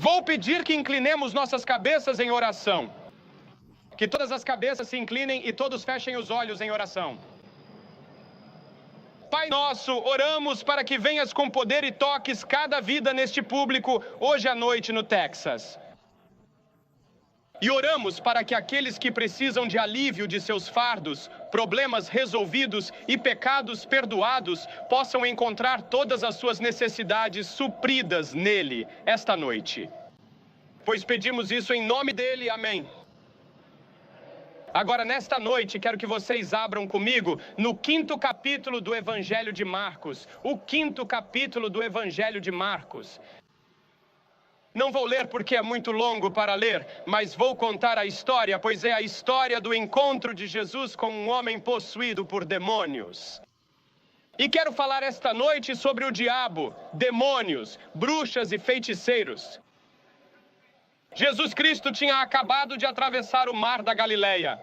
Vou pedir que inclinemos nossas cabeças em oração. Que todas as cabeças se inclinem e todos fechem os olhos em oração. Pai nosso, oramos para que venhas com poder e toques cada vida neste público hoje à noite no Texas. E oramos para que aqueles que precisam de alívio de seus fardos, problemas resolvidos e pecados perdoados possam encontrar todas as suas necessidades supridas nele esta noite. Pois pedimos isso em nome dele, amém. Agora, nesta noite, quero que vocês abram comigo no 5º capítulo do Evangelho de Marcos. O 5º capítulo do Evangelho de Marcos. Não vou ler porque é muito longo para ler, mas vou contar a história, pois é a história do encontro de Jesus com um homem possuído por demônios. E quero falar esta noite sobre o diabo, demônios, bruxas e feiticeiros. Jesus Cristo tinha acabado de atravessar o mar da Galileia.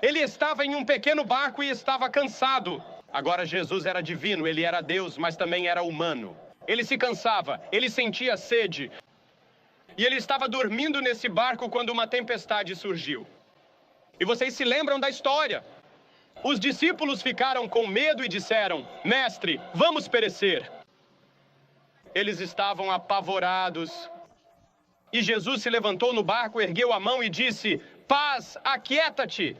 Ele estava em um pequeno barco e estava cansado. Agora Jesus era divino, ele era Deus, mas também era humano. Ele se cansava, ele sentia sede. E ele estava dormindo nesse barco quando uma tempestade surgiu. E vocês se lembram da história? Os discípulos ficaram com medo e disseram: Mestre, vamos perecer. Eles estavam apavorados. E Jesus se levantou no barco, ergueu a mão e disse: Paz, aquieta-te.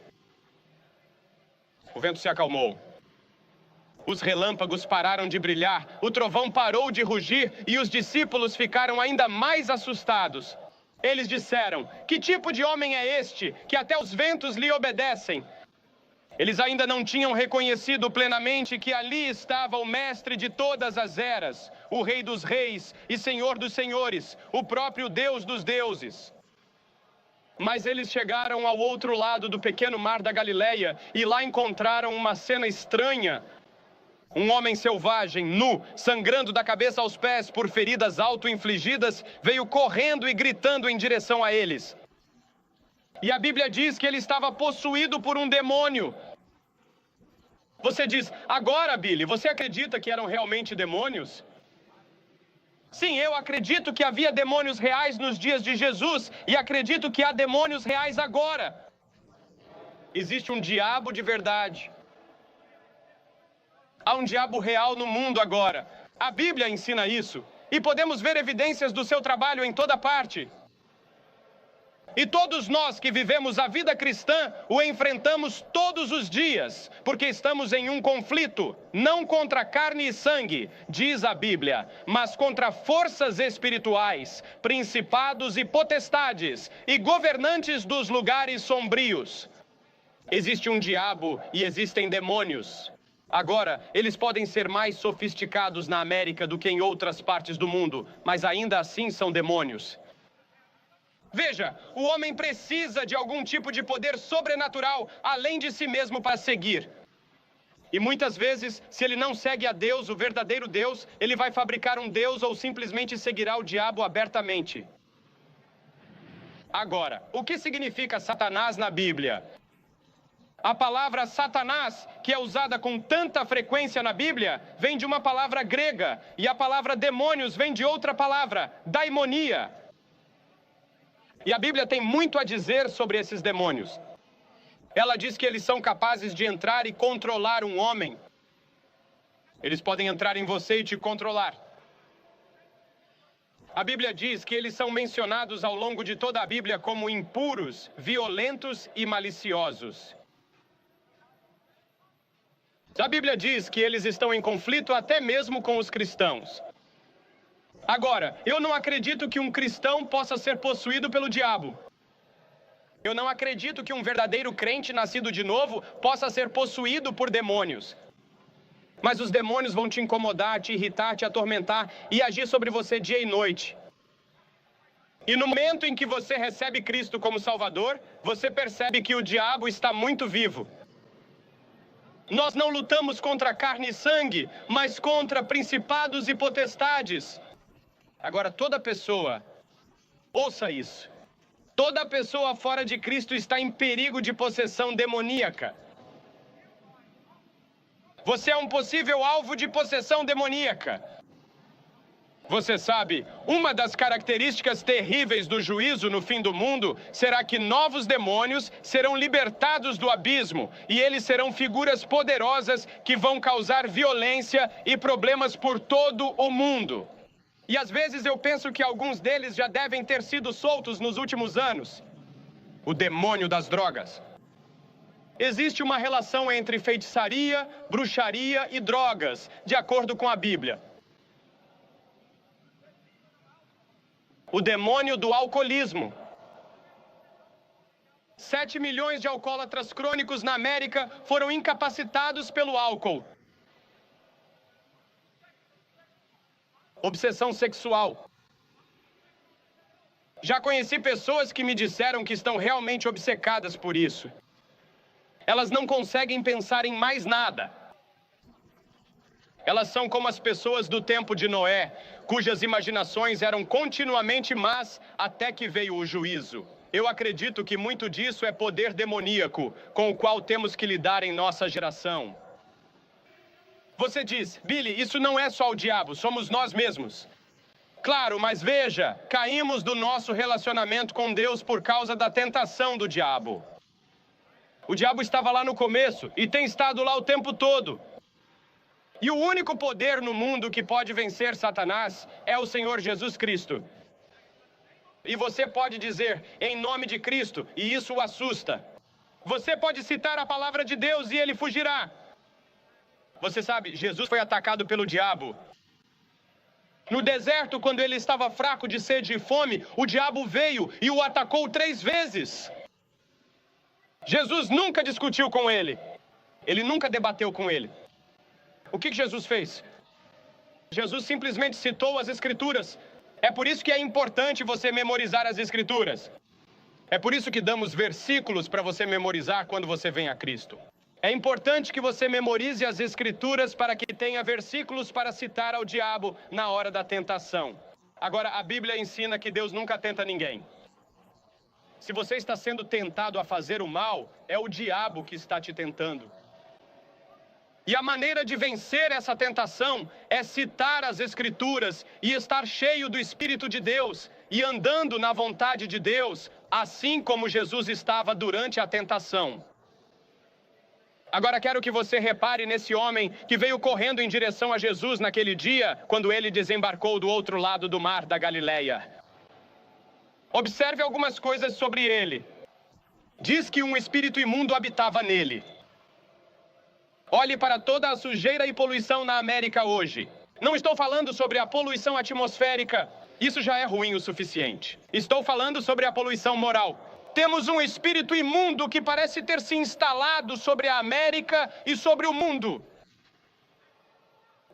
O vento se acalmou. Os relâmpagos pararam de brilhar, o trovão parou de rugir e os discípulos ficaram ainda mais assustados. Eles disseram: Que tipo de homem é este, que até os ventos lhe obedecem? Eles ainda não tinham reconhecido plenamente que ali estava o mestre de todas as eras, o Rei dos reis e Senhor dos senhores, o próprio Deus dos deuses. Mas eles chegaram ao outro lado do pequeno mar da Galileia e lá encontraram uma cena estranha. Um homem selvagem, nu, sangrando da cabeça aos pés por feridas auto-infligidas, veio correndo e gritando em direção a eles. E a Bíblia diz que ele estava possuído por um demônio. Você diz: agora, Billy, você acredita que eram realmente demônios? Sim, eu acredito que havia demônios reais nos dias de Jesus e acredito que há demônios reais agora. Existe um diabo de verdade. Há um diabo real no mundo agora. A Bíblia ensina isso. E podemos ver evidências do seu trabalho em toda parte. E todos nós que vivemos a vida cristã o enfrentamos todos os dias, porque estamos em um conflito, não contra carne e sangue, diz a Bíblia, mas contra forças espirituais, principados e potestades, e governantes dos lugares sombrios. Existe um diabo e existem demônios. Agora, eles podem ser mais sofisticados na América do que em outras partes do mundo, mas ainda assim são demônios. Veja, o homem precisa de algum tipo de poder sobrenatural, além de si mesmo, para seguir. E muitas vezes, se ele não segue a Deus, o verdadeiro Deus, ele vai fabricar um Deus ou simplesmente seguirá o diabo abertamente. Agora, o que significa Satanás na Bíblia? A palavra Satanás, que é usada com tanta frequência na Bíblia, vem de uma palavra grega, e a palavra demônios vem de outra palavra, daimonia. E a Bíblia tem muito a dizer sobre esses demônios. Ela diz que eles são capazes de entrar e controlar um homem. Eles podem entrar em você e te controlar. A Bíblia diz que eles são mencionados ao longo de toda a Bíblia como impuros, violentos e maliciosos. A Bíblia diz que eles estão em conflito até mesmo com os cristãos. Agora, eu não acredito que um cristão possa ser possuído pelo diabo. Eu não acredito que um verdadeiro crente nascido de novo possa ser possuído por demônios. Mas os demônios vão te incomodar, te irritar, te atormentar e agir sobre você dia e noite. E no momento em que você recebe Cristo como Salvador, você percebe que o diabo está muito vivo. Nós não lutamos contra carne e sangue, mas contra principados e potestades. Agora, toda pessoa, ouça isso, toda pessoa fora de Cristo está em perigo de possessão demoníaca. Você é um possível alvo de possessão demoníaca. Você sabe, uma das características terríveis do juízo no fim do mundo será que novos demônios serão libertados do abismo e eles serão figuras poderosas que vão causar violência e problemas por todo o mundo. E às vezes eu penso que alguns deles já devem ter sido soltos nos últimos anos. O demônio das drogas. Existe uma relação entre feitiçaria, bruxaria e drogas, de acordo com a Bíblia. O demônio do alcoolismo. 7 milhões de alcoólatras crônicos na América foram incapacitados pelo álcool. Obsessão sexual. Já conheci pessoas que me disseram que estão realmente obcecadas por isso. Elas não conseguem pensar em mais nada. Elas são como as pessoas do tempo de Noé, cujas imaginações eram continuamente más até que veio o juízo. Eu acredito que muito disso é poder demoníaco, com o qual temos que lidar em nossa geração. Você diz, Billy, isso não é só o diabo, somos nós mesmos. Claro, mas veja, caímos do nosso relacionamento com Deus por causa da tentação do diabo. O diabo estava lá no começo e tem estado lá o tempo todo. E o único poder no mundo que pode vencer Satanás é o Senhor Jesus Cristo. E você pode dizer, em nome de Cristo, e isso o assusta. Você pode citar a palavra de Deus e ele fugirá. Você sabe, Jesus foi atacado pelo diabo. No deserto, quando ele estava fraco de sede e fome, o diabo veio e o atacou 3 vezes. Jesus nunca discutiu com ele. Ele nunca debateu com ele. O que Jesus fez? Jesus simplesmente citou as Escrituras. É por isso que é importante você memorizar as Escrituras. É por isso que damos versículos para você memorizar quando você vem a Cristo. É importante que você memorize as Escrituras para que tenha versículos para citar ao diabo na hora da tentação. Agora, a Bíblia ensina que Deus nunca tenta ninguém. Se você está sendo tentado a fazer o mal, é o diabo que está te tentando. E a maneira de vencer essa tentação é citar as Escrituras e estar cheio do Espírito de Deus e andando na vontade de Deus, assim como Jesus estava durante a tentação. Agora quero que você repare nesse homem que veio correndo em direção a Jesus naquele dia, quando ele desembarcou do outro lado do mar da Galileia. Observe algumas coisas sobre ele. Diz que um espírito imundo habitava nele. Olhe para toda a sujeira e poluição na América hoje. Não estou falando sobre a poluição atmosférica. Isso já é ruim o suficiente. Estou falando sobre a poluição moral. Temos um espírito imundo que parece ter se instalado sobre a América e sobre o mundo.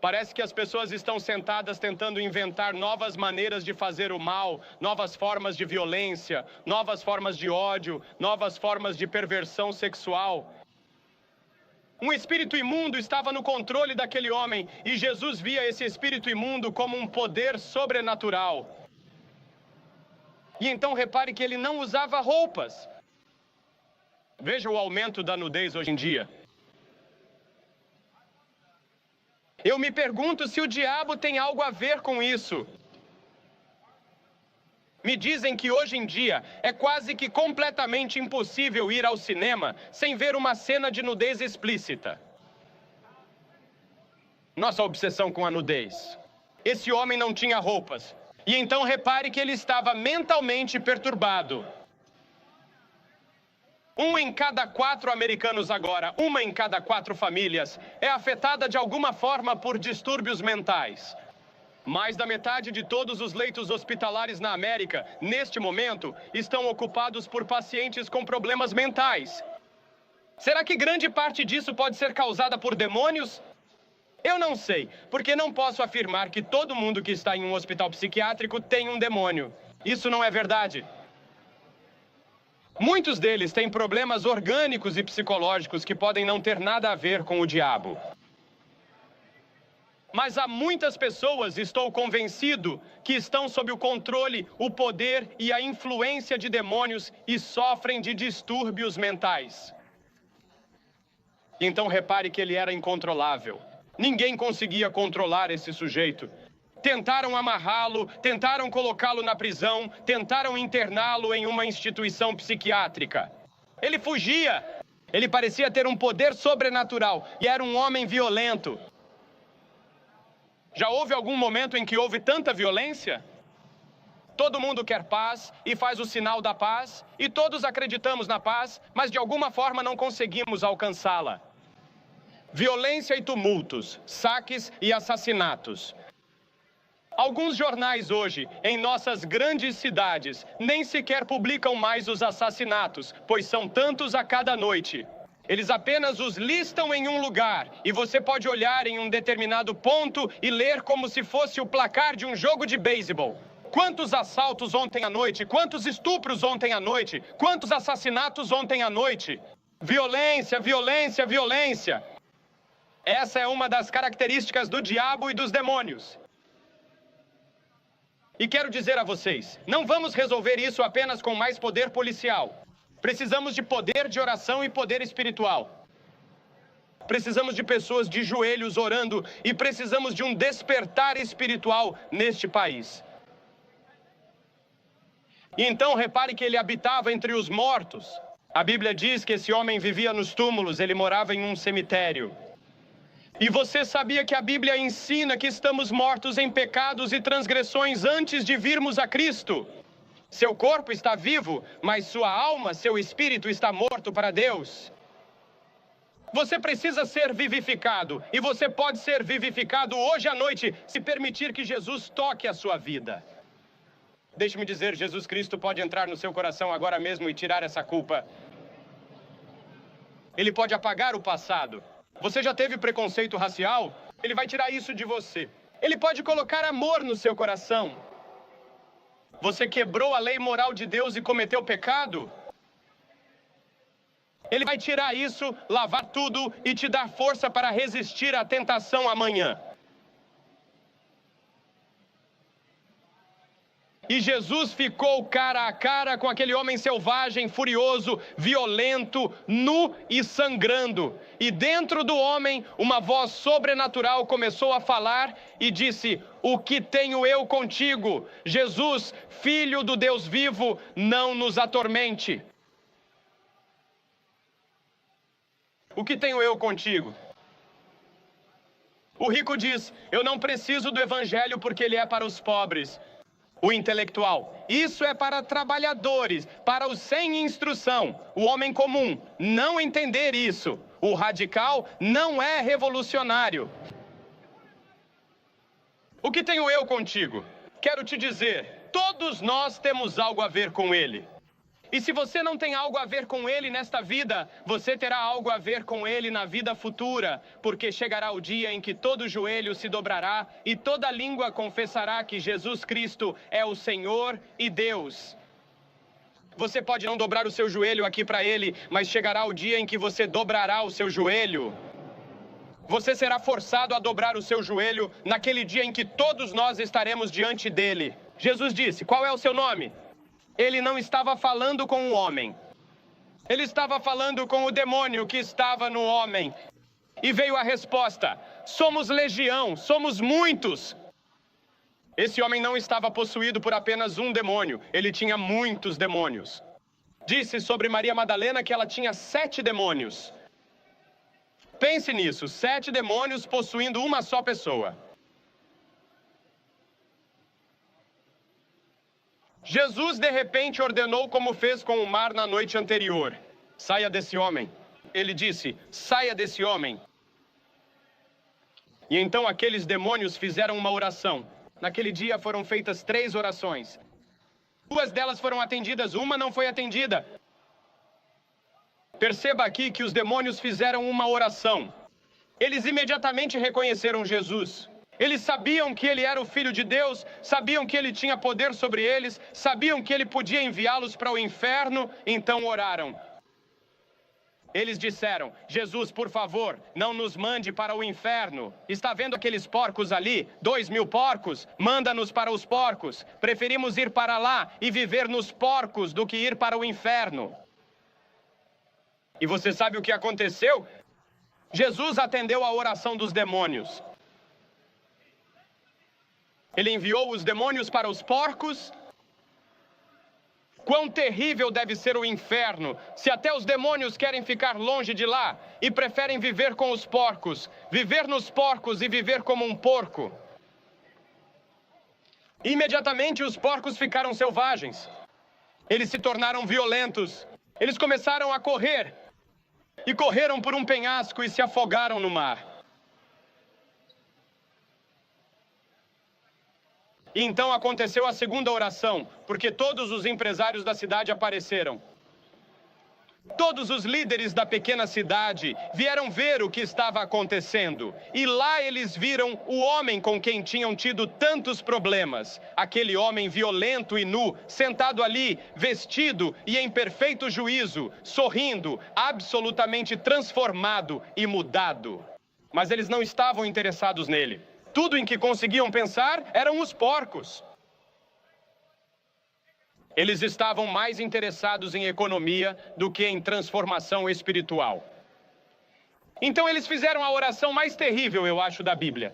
Parece que as pessoas estão sentadas tentando inventar novas maneiras de fazer o mal, novas formas de violência, novas formas de ódio, novas formas de perversão sexual. Um espírito imundo estava no controle daquele homem e Jesus via esse espírito imundo como um poder sobrenatural. E então repare que ele não usava roupas. Veja o aumento da nudez hoje em dia. Eu me pergunto se o diabo tem algo a ver com isso. Me dizem que hoje em dia é quase que completamente impossível ir ao cinema sem ver uma cena de nudez explícita. Nossa obsessão com a nudez. Esse homem não tinha roupas. E então repare que ele estava mentalmente perturbado. 1 em cada 4 americanos agora, 1 em cada 4 famílias, é afetada de alguma forma por distúrbios mentais. Mais da metade de todos os leitos hospitalares na América, neste momento, estão ocupados por pacientes com problemas mentais. Será que grande parte disso pode ser causada por demônios? Eu não sei, porque não posso afirmar que todo mundo que está em um hospital psiquiátrico tem um demônio. Isso não é verdade. Muitos deles têm problemas orgânicos e psicológicos que podem não ter nada a ver com o diabo. Mas há muitas pessoas, estou convencido, que estão sob o controle, o poder e a influência de demônios e sofrem de distúrbios mentais. Então repare que ele era incontrolável. Ninguém conseguia controlar esse sujeito. Tentaram amarrá-lo, tentaram colocá-lo na prisão, tentaram interná-lo em uma instituição psiquiátrica. Ele fugia. Ele parecia ter um poder sobrenatural e era um homem violento. Já houve algum momento em que houve tanta violência? Todo mundo quer paz e faz o sinal da paz, e todos acreditamos na paz, mas de alguma forma não conseguimos alcançá-la. Violência e tumultos, saques e assassinatos. Alguns jornais hoje, em nossas grandes cidades, nem sequer publicam mais os assassinatos, pois são tantos a cada noite. Eles apenas os listam em um lugar, e você pode olhar em um determinado ponto e ler como se fosse o placar de um jogo de beisebol. Quantos assaltos ontem à noite? Quantos estupros ontem à noite? Quantos assassinatos ontem à noite? Violência, violência, violência. Essa é uma das características do diabo e dos demônios. E quero dizer a vocês, não vamos resolver isso apenas com mais poder policial. Precisamos de poder de oração e poder espiritual. Precisamos de pessoas de joelhos orando e precisamos de um despertar espiritual neste país. E então repare que ele habitava entre os mortos. A Bíblia diz que esse homem vivia nos túmulos, ele morava em um cemitério. E você sabia que a Bíblia ensina que estamos mortos em pecados e transgressões antes de virmos a Cristo? Seu corpo está vivo, mas sua alma, seu espírito está morto para Deus. Você precisa ser vivificado, e você pode ser vivificado hoje à noite, se permitir que Jesus toque a sua vida. Deixe-me dizer, Jesus Cristo pode entrar no seu coração agora mesmo e tirar essa culpa. Ele pode apagar o passado. Você já teve preconceito racial? Ele vai tirar isso de você. Ele pode colocar amor no seu coração. Você quebrou a lei moral de Deus e cometeu pecado? Ele vai tirar isso, lavar tudo e te dar força para resistir à tentação amanhã. E Jesus ficou cara a cara com aquele homem selvagem, furioso, violento, nu e sangrando. E dentro do homem, uma voz sobrenatural começou a falar e disse: "O que tenho eu contigo? Jesus, Filho do Deus vivo, não nos atormente." O que tenho eu contigo? O rico diz: "Eu não preciso do evangelho porque ele é para os pobres." O intelectual: "Isso é para trabalhadores, para os sem instrução." O homem comum: "Não entender isso." O radical não é revolucionário. O que tenho eu contigo? Quero te dizer, todos nós temos algo a ver com ele. E se você não tem algo a ver com ele nesta vida, você terá algo a ver com ele na vida futura, porque chegará o dia em que todo joelho se dobrará e toda língua confessará que Jesus Cristo é o Senhor e Deus. Você pode não dobrar o seu joelho aqui para ele, mas chegará o dia em que você dobrará o seu joelho. Você será forçado a dobrar o seu joelho naquele dia em que todos nós estaremos diante dele. Jesus disse: "Qual é o seu nome?" Ele não estava falando com o homem. Ele estava falando com o demônio que estava no homem. E veio a resposta: "Somos legião, somos muitos." Esse homem não estava possuído por apenas um demônio. Ele tinha muitos demônios. Disse sobre Maria Madalena que ela tinha 7 demônios. Pense nisso, 7 demônios possuindo uma só pessoa. Jesus, de repente, ordenou como fez com o mar na noite anterior: "Saia desse homem." Ele disse: "Saia desse homem." E então aqueles demônios fizeram uma oração. Naquele dia foram feitas 3 orações. 2 delas foram atendidas, uma não foi atendida. Perceba aqui que os demônios fizeram uma oração. Eles imediatamente reconheceram Jesus. Eles sabiam que ele era o Filho de Deus, sabiam que ele tinha poder sobre eles, sabiam que ele podia enviá-los para o inferno, então oraram. Eles disseram: "Jesus, por favor, não nos mande para o inferno. Está vendo aqueles porcos ali? 2.000 porcos? Manda-nos para os porcos. Preferimos ir para lá e viver nos porcos do que ir para o inferno." E você sabe o que aconteceu? Jesus atendeu a oração dos demônios. Ele enviou os demônios para os porcos. Quão terrível deve ser o inferno, se até os demônios querem ficar longe de lá e preferem viver com os porcos, viver nos porcos e viver como um porco. Imediatamente os porcos ficaram selvagens. Eles se tornaram violentos. Eles começaram a correr. E correram por um penhasco e se afogaram no mar. E então aconteceu a segunda oração, porque todos os empresários da cidade apareceram. Todos os líderes da pequena cidade vieram ver o que estava acontecendo. E lá eles viram o homem com quem tinham tido tantos problemas. Aquele homem violento e nu, sentado ali, vestido e em perfeito juízo, sorrindo, absolutamente transformado e mudado. Mas eles não estavam interessados nele. Tudo em que conseguiam pensar eram os porcos. Eles estavam mais interessados em economia do que em transformação espiritual. Então eles fizeram a oração mais terrível, eu acho, da Bíblia.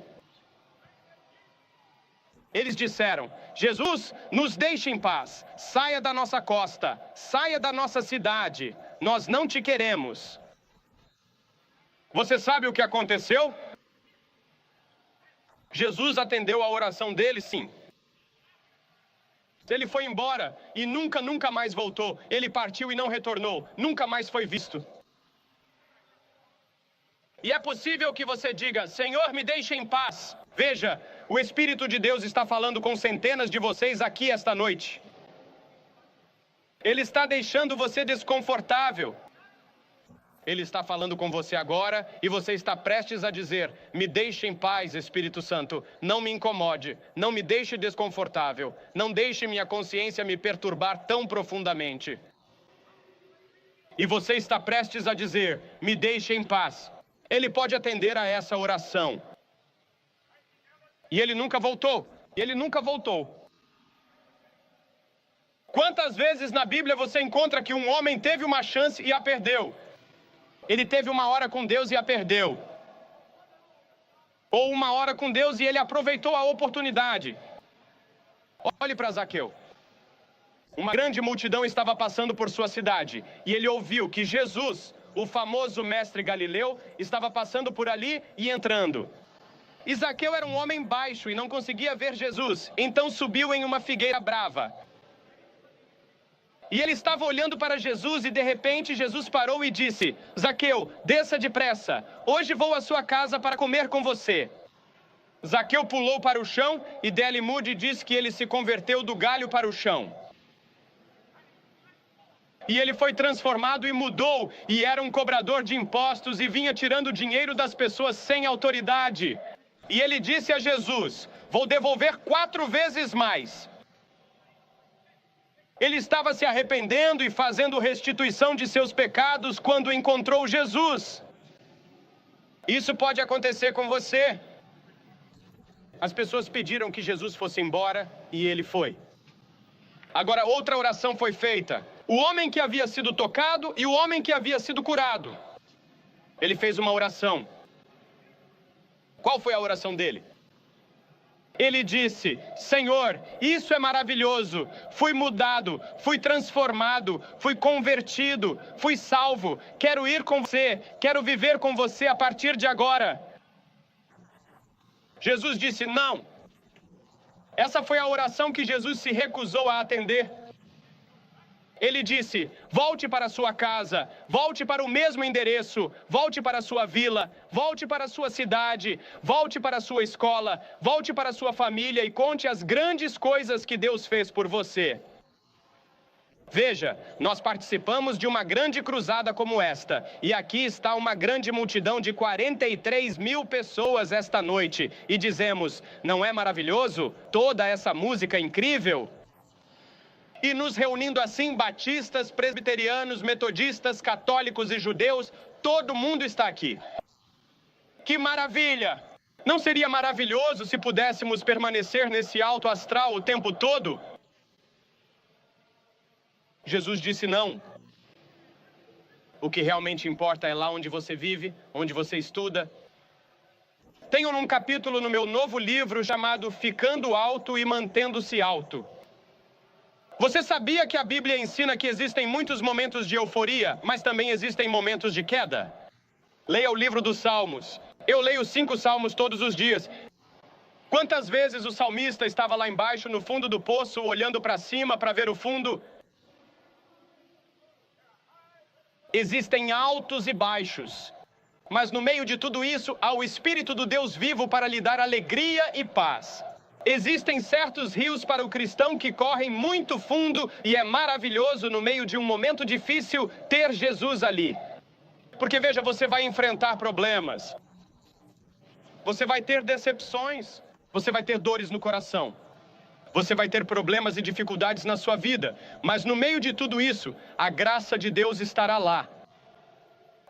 Eles disseram: Jesus, nos deixe em paz, saia da nossa costa, saia da nossa cidade, nós não te queremos. Você sabe o que aconteceu? Jesus atendeu a oração deles, sim. Ele foi embora e nunca mais voltou. Ele partiu e não retornou. Nunca mais foi visto. E é possível que você diga: Senhor, me deixe em paz. Veja, o Espírito de Deus está falando com centenas de vocês aqui esta noite. Ele está deixando você desconfortável. Ele está falando com você agora e você está prestes a dizer: me deixe em paz, Espírito Santo, não me incomode, não me deixe desconfortável, não deixe minha consciência me perturbar tão profundamente. E você está prestes a dizer: me deixe em paz. Ele pode atender a essa oração. E ele nunca voltou, ele nunca voltou. Quantas vezes na Bíblia você encontra que um homem teve uma chance e a perdeu? Ele teve uma hora com Deus e a perdeu. Ou uma hora com Deus e ele aproveitou a oportunidade. Olhe para Zaqueu. Uma grande multidão estava passando por sua cidade. E ele ouviu que Jesus, o famoso mestre Galileu, estava passando por ali e entrando. E Zaqueu era um homem baixo e não conseguia ver Jesus. Então subiu em uma figueira brava. E ele estava olhando para Jesus e de repente Jesus parou e disse: Zaqueu, desça depressa, hoje vou à sua casa para comer com você. Zaqueu pulou para o chão e D.L. Moody diz que ele se converteu do galho para o chão. E ele foi transformado e mudou, e era um cobrador de impostos e vinha tirando dinheiro das pessoas sem autoridade. E ele disse a Jesus: vou devolver 4 vezes mais. Ele estava se arrependendo e fazendo restituição de seus pecados quando encontrou Jesus. Isso pode acontecer com você. As pessoas pediram que Jesus fosse embora e ele foi. Agora outra oração foi feita. O homem que havia sido tocado e o homem que havia sido curado. Ele fez uma oração. Qual foi a oração dele? Ele disse: Senhor, isso é maravilhoso, fui mudado, fui transformado, fui convertido, fui salvo, quero ir com você, quero viver com você a partir de agora. Jesus disse: não. Essa foi a oração que Jesus se recusou a atender. Ele disse: volte para sua casa, volte para o mesmo endereço, volte para a sua vila, volte para a sua cidade, volte para a sua escola, volte para a sua família e conte as grandes coisas que Deus fez por você. Veja, nós participamos de uma grande cruzada como esta, e aqui está uma grande multidão de 43 mil pessoas esta noite, e dizemos: não é maravilhoso? Toda essa música incrível? E nos reunindo assim, batistas, presbiterianos, metodistas, católicos e judeus, todo mundo está aqui. Que maravilha! Não seria maravilhoso se pudéssemos permanecer nesse alto astral o tempo todo? Jesus disse não. O que realmente importa é lá onde você vive, onde você estuda, Tenho um capítulo no meu novo livro chamado Ficando Alto e Mantendo-se Alto. Você sabia que a Bíblia ensina que existem muitos momentos de euforia, mas também existem momentos de queda? Leia o livro dos Salmos. Eu leio 5 salmos todos os dias. Quantas vezes o salmista estava lá embaixo, no fundo do poço, olhando para cima para ver o fundo? Existem altos e baixos. Mas no meio de tudo isso, há o Espírito do Deus vivo para lhe dar alegria e paz. Existem certos rios para o cristão que correm muito fundo e é maravilhoso no meio de um momento difícil ter Jesus ali. Porque veja, você vai enfrentar problemas. Você vai ter decepções. Você vai ter dores no coração. Você vai ter problemas e dificuldades na sua vida. Mas no meio de tudo isso, a graça de Deus estará lá.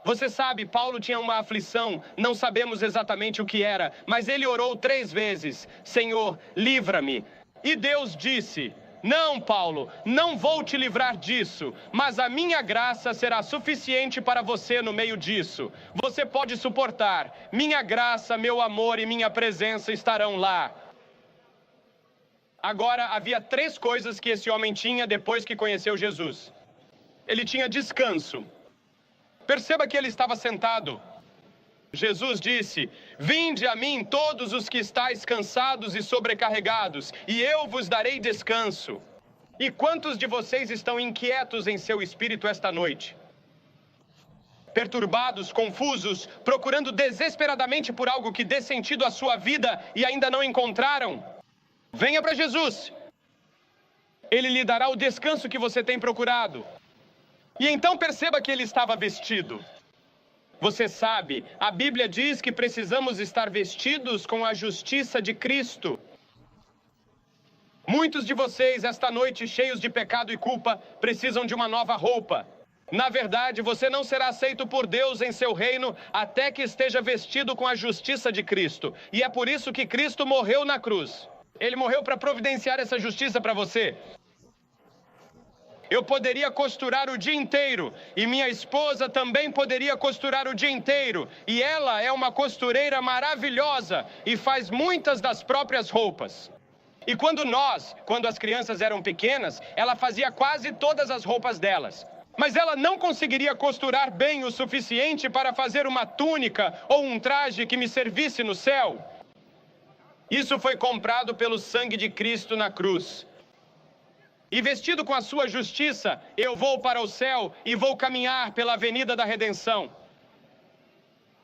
Você sabe, Paulo tinha uma aflição, não sabemos exatamente o que era, mas ele orou 3 vezes, Senhor, livra-me. E Deus disse, não, Paulo, não vou te livrar disso, mas a minha graça será suficiente para você no meio disso. Você pode suportar, minha graça, meu amor e minha presença estarão lá. Agora, havia 3 coisas que esse homem tinha depois que conheceu Jesus. Ele tinha descanso. Perceba que ele estava sentado. Jesus disse, vinde a mim todos os que estáis cansados e sobrecarregados, e eu vos darei descanso. E quantos de vocês estão inquietos em seu espírito esta noite? Perturbados, confusos, procurando desesperadamente por algo que dê sentido à sua vida e ainda não encontraram? Venha para Jesus. Ele lhe dará o descanso que você tem procurado. E então perceba que ele estava vestido. Você sabe, a Bíblia diz que precisamos estar vestidos com a justiça de Cristo. Muitos de vocês, esta noite, cheios de pecado e culpa, precisam de uma nova roupa. Na verdade, você não será aceito por Deus em seu reino até que esteja vestido com a justiça de Cristo. E é por isso que Cristo morreu na cruz. Ele morreu para providenciar essa justiça para você. Eu poderia costurar o dia inteiro, e minha esposa também poderia costurar o dia inteiro. E ela é uma costureira maravilhosa e faz muitas das próprias roupas. E quando as crianças eram pequenas, ela fazia quase todas as roupas delas. Mas ela não conseguiria costurar bem o suficiente para fazer uma túnica ou um traje que me servisse no céu. Isso foi comprado pelo sangue de Cristo na cruz. E vestido com a sua justiça, eu vou para o céu e vou caminhar pela avenida da redenção.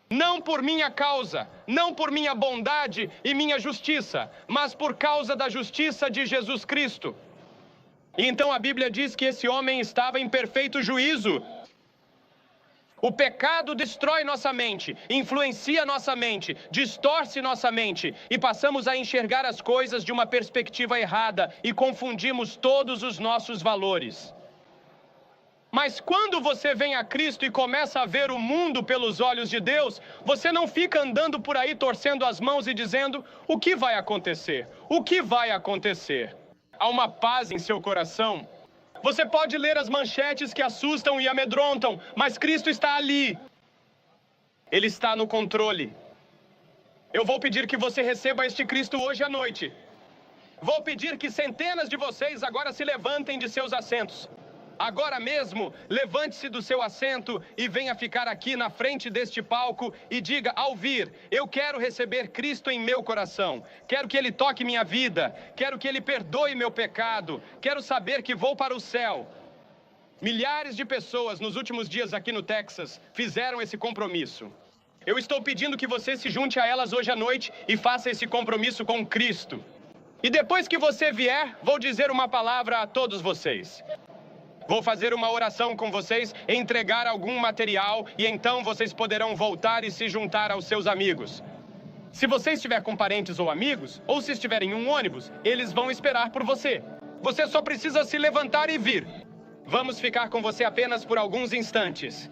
Não por minha causa, não por minha bondade e minha justiça, mas por causa da justiça de Jesus Cristo. E então a Bíblia diz que esse homem estava em perfeito juízo. O pecado destrói nossa mente, influencia nossa mente, distorce nossa mente e passamos a enxergar as coisas de uma perspectiva errada e confundimos todos os nossos valores. Mas quando você vem a Cristo e começa a ver o mundo pelos olhos de Deus, você não fica andando por aí torcendo as mãos e dizendo, o que vai acontecer? O que vai acontecer? Há uma paz em seu coração. Você pode ler as manchetes que assustam e amedrontam, mas Cristo está ali. Ele está no controle. Eu vou pedir que você receba este Cristo hoje à noite. Vou pedir que centenas de vocês agora se levantem de seus assentos. Agora mesmo, levante-se do seu assento e venha ficar aqui na frente deste palco e diga, ao vir, eu quero receber Cristo em meu coração. Quero que Ele toque minha vida. Quero que Ele perdoe meu pecado. Quero saber que vou para o céu. Milhares de pessoas nos últimos dias aqui no Texas fizeram esse compromisso. Eu estou pedindo que você se junte a elas hoje à noite e faça esse compromisso com Cristo. E depois que você vier, vou dizer uma palavra a todos vocês. Vou fazer uma oração com vocês, entregar algum material e então vocês poderão voltar e se juntar aos seus amigos. Se você estiver com parentes ou amigos, ou se estiver em um ônibus, eles vão esperar por você. Você só precisa se levantar e vir. Vamos ficar com você apenas por alguns instantes.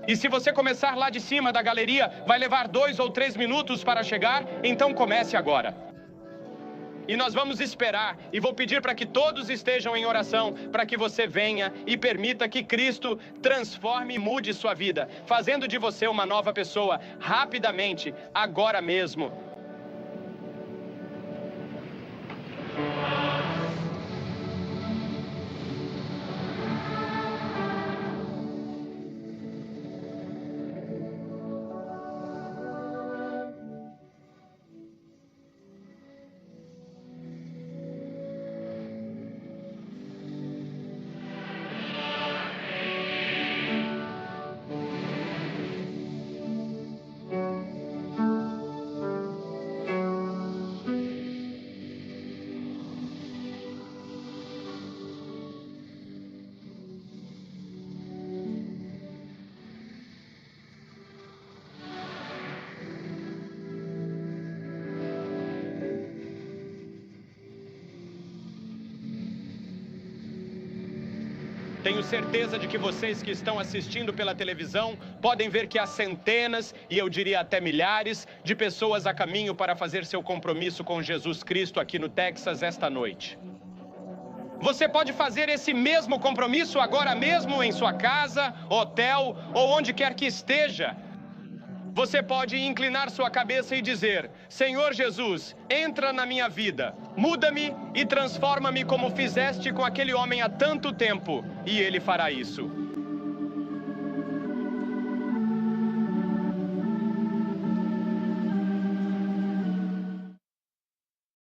E se você começar lá de cima da galeria, vai levar 2 ou 3 minutos para chegar, então comece agora. E nós vamos esperar e vou pedir para que todos estejam em oração, para que você venha e permita que Cristo transforme e mude sua vida, fazendo de você uma nova pessoa, rapidamente, agora mesmo. Tenho certeza de que vocês que estão assistindo pela televisão podem ver que há centenas, e eu diria até milhares, de pessoas a caminho para fazer seu compromisso com Jesus Cristo aqui no Texas esta noite. Você pode fazer esse mesmo compromisso agora mesmo em sua casa, hotel ou onde quer que esteja. Você pode inclinar sua cabeça e dizer: Senhor Jesus, entra na minha vida, muda-me e transforma-me como fizeste com aquele homem há tanto tempo, e ele fará isso.